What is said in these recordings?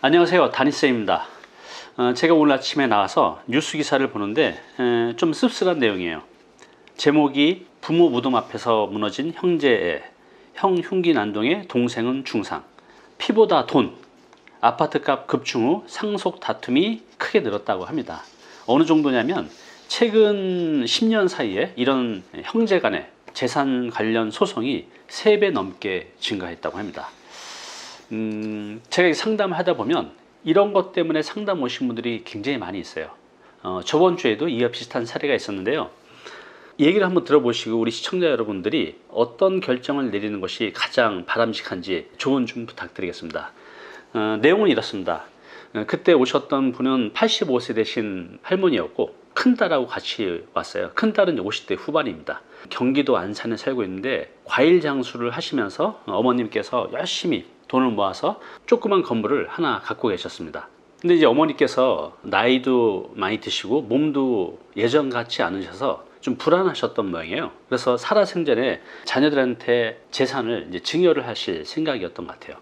안녕하세요, 다니쌤입니다. 제가 오늘 아침에 나와서 뉴스 기사를 보는데 좀 씁쓸한 내용이에요. 제목이 부모 무덤 앞에서 무너진 형제애, 형 흉기 난동에 동생은 중상, 피보다 돈, 아파트값 급증 후 상속 다툼이 크게 늘었다고 합니다. 어느 정도냐면 최근 10년 사이에 이런 형제 간의 재산 관련 소송이 3배 넘게 증가했다고 합니다. 제가 상담을 하다 보면 이런 것 때문에 상담 오신 분들이 굉장히 많이 있어요. 저번 주에도 이와 비슷한 사례가 있었는데요. 얘기를 한번 들어보시고 우리 시청자 여러분들이 어떤 결정을 내리는 것이 가장 바람직한지 조언 좀 부탁드리겠습니다. 내용은 이렇습니다. 그때 오셨던 분은 85세 되신 할머니였고 큰딸하고 같이 왔어요. 큰딸은 50대 후반입니다. 경기도 안산에 살고 있는데 과일 장수를 하시면서 어머님께서 열심히 돈을 모아서 조그만 건물을 하나 갖고 계셨습니다. 근데 이제 어머니께서 나이도 많이 드시고 몸도 예전 같지 않으셔서 좀 불안하셨던 모양이에요. 그래서 살아생전에 자녀들한테 재산을 이제 증여를 하실 생각이었던 것 같아요.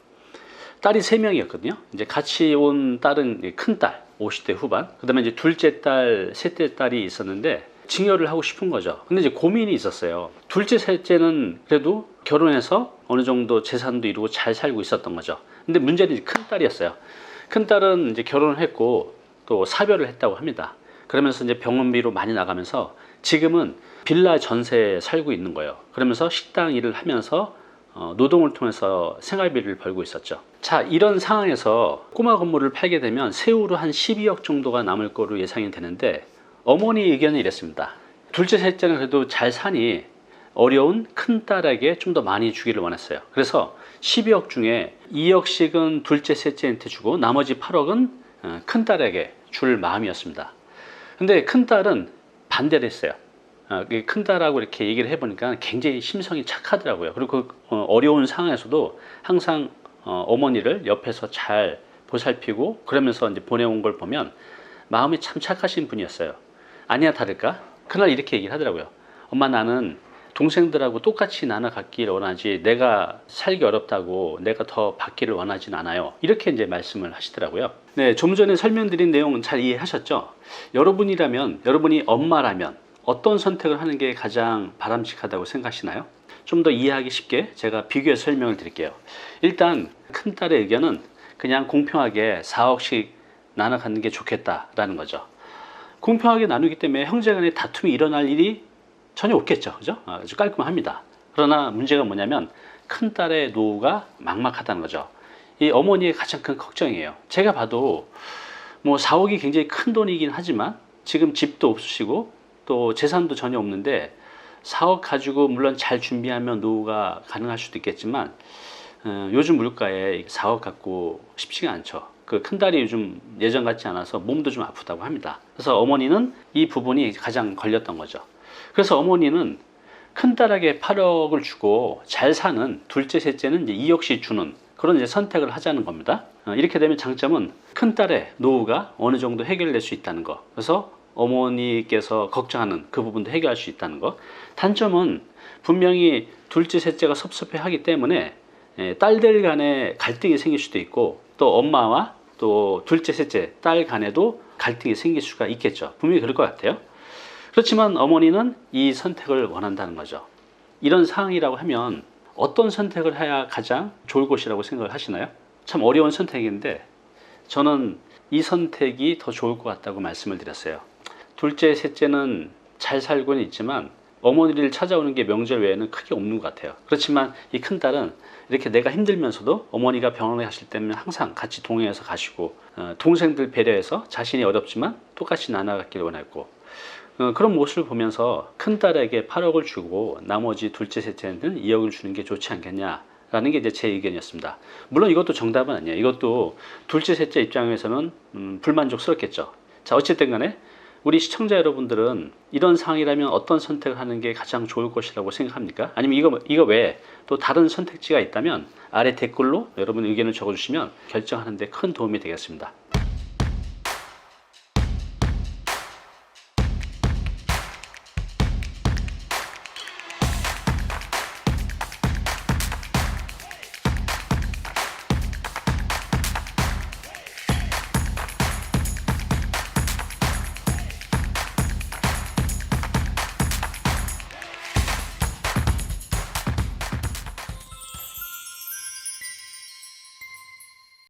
딸이 3명이었거든요. 이제 같이 온 딸은 큰딸 50대 후반, 그 다음에 이제 둘째 딸, 셋째 딸이 있었는데 증여를 하고 싶은 거죠. 근데 이제 고민이 있었어요. 둘째, 셋째는 그래도 결혼해서 어느 정도 재산도 이루고 잘 살고 있었던 거죠. 근데 문제는 이제 큰 딸이었어요. 큰 딸은 이제 결혼을 했고 또 사별을 했다고 합니다. 그러면서 이제 병원비로 많이 나가면서 지금은 빌라 전세에 살고 있는 거예요. 그러면서 식당 일을 하면서 노동을 통해서 생활비를 벌고 있었죠. 자, 이런 상황에서 꼬마 건물을 팔게 되면 세후로 한 12억 정도가 남을 거로 예상이 되는데 어머니 의견은 이랬습니다. 둘째, 셋째는 그래도 잘 사니 어려운 큰딸에게 좀 더 많이 주기를 원했어요. 그래서 12억 중에 2억씩은 둘째, 셋째한테 주고 나머지 8억은 큰딸에게 줄 마음이었습니다. 근데 큰딸은 반대를 했어요. 큰딸하고 이렇게 얘기를 해보니까 굉장히 심성이 착하더라고요. 그리고 그 어려운 상황에서도 항상 어머니를 옆에서 잘 보살피고 그러면서 이제 보내온 걸 보면 마음이 참 착하신 분이었어요. 아니야 다를까? 그날 이렇게 얘기를 하더라고요. 엄마, 나는 동생들하고 똑같이 나눠 갖기를 원하지 내가 살기 어렵다고 내가 더 받기를 원하진 않아요. 이렇게 이제 말씀을 하시더라고요. 네, 좀 전에 설명드린 내용은 잘 이해하셨죠? 여러분이 엄마라면 어떤 선택을 하는 게 가장 바람직하다고 생각하시나요? 좀 더 이해하기 쉽게 제가 비교해서 설명을 드릴게요. 일단 큰딸의 의견은 그냥 공평하게 4억씩 나눠 갖는 게 좋겠다라는 거죠. 공평하게 나누기 때문에 형제간에 다툼이 일어날 일이 전혀 없겠죠. 그죠? 아주 깔끔합니다. 그러나 문제가 뭐냐면 큰딸의 노후가 막막하다는 거죠. 이 어머니의 가장 큰 걱정이에요. 제가 봐도 뭐 4억이 굉장히 큰 돈이긴 하지만 지금 집도 없으시고 또 재산도 전혀 없는데 4억 가지고 물론 잘 준비하면 노후가 가능할 수도 있겠지만 요즘 물가에 4억 갖고 쉽지가 않죠. 그 큰딸이 요즘 예전 같지 않아서 몸도 좀 아프다고 합니다. 그래서 어머니는 이 부분이 가장 걸렸던 거죠. 그래서 어머니는 큰딸에게 8억을 주고 잘 사는 둘째, 셋째는 이제 2억씩 주는 그런 이제 선택을 하자는 겁니다. 이렇게 되면 장점은 큰딸의 노후가 어느 정도 해결될 수 있다는 거. 그래서 어머니께서 걱정하는 그 부분도 해결할 수 있다는 거. 단점은 분명히 둘째, 셋째가 섭섭해하기 때문에 딸들 간에 갈등이 생길 수도 있고 또 엄마와 또 둘째, 셋째, 딸 간에도 갈등이 생길 수가 있겠죠. 분명히 그럴 것 같아요. 그렇지만 어머니는 이 선택을 원한다는 거죠. 이런 상황이라고 하면 어떤 선택을 해야 가장 좋을 것이라고 생각을 하시나요? 참 어려운 선택인데 저는 이 선택이 더 좋을 것 같다고 말씀을 드렸어요. 둘째, 셋째는 잘 살고는 있지만 어머니를 찾아오는 게 명절 외에는 크게 없는 것 같아요. 그렇지만 이 큰딸은 이렇게 내가 힘들면서도 어머니가 병원에 가실 때면 항상 같이 동행해서 가시고 동생들 배려해서 자신이 어렵지만 똑같이 나눠갔기를 원했고 그런 모습을 보면서 큰딸에게 8억을 주고 나머지 둘째, 셋째는 2억을 주는 게 좋지 않겠냐라는 게 이제 제 의견이었습니다. 물론 이것도 정답은 아니에요. 이것도 둘째, 셋째 입장에서는 불만족스럽겠죠. 자, 어쨌든 간에 우리 시청자 여러분들은 이런 상황이라면 어떤 선택을 하는 게 가장 좋을 것이라고 생각합니까? 아니면 이거 외에 또 다른 선택지가 있다면 아래 댓글로 여러분 의견을 적어주시면 결정하는 데 큰 도움이 되겠습니다.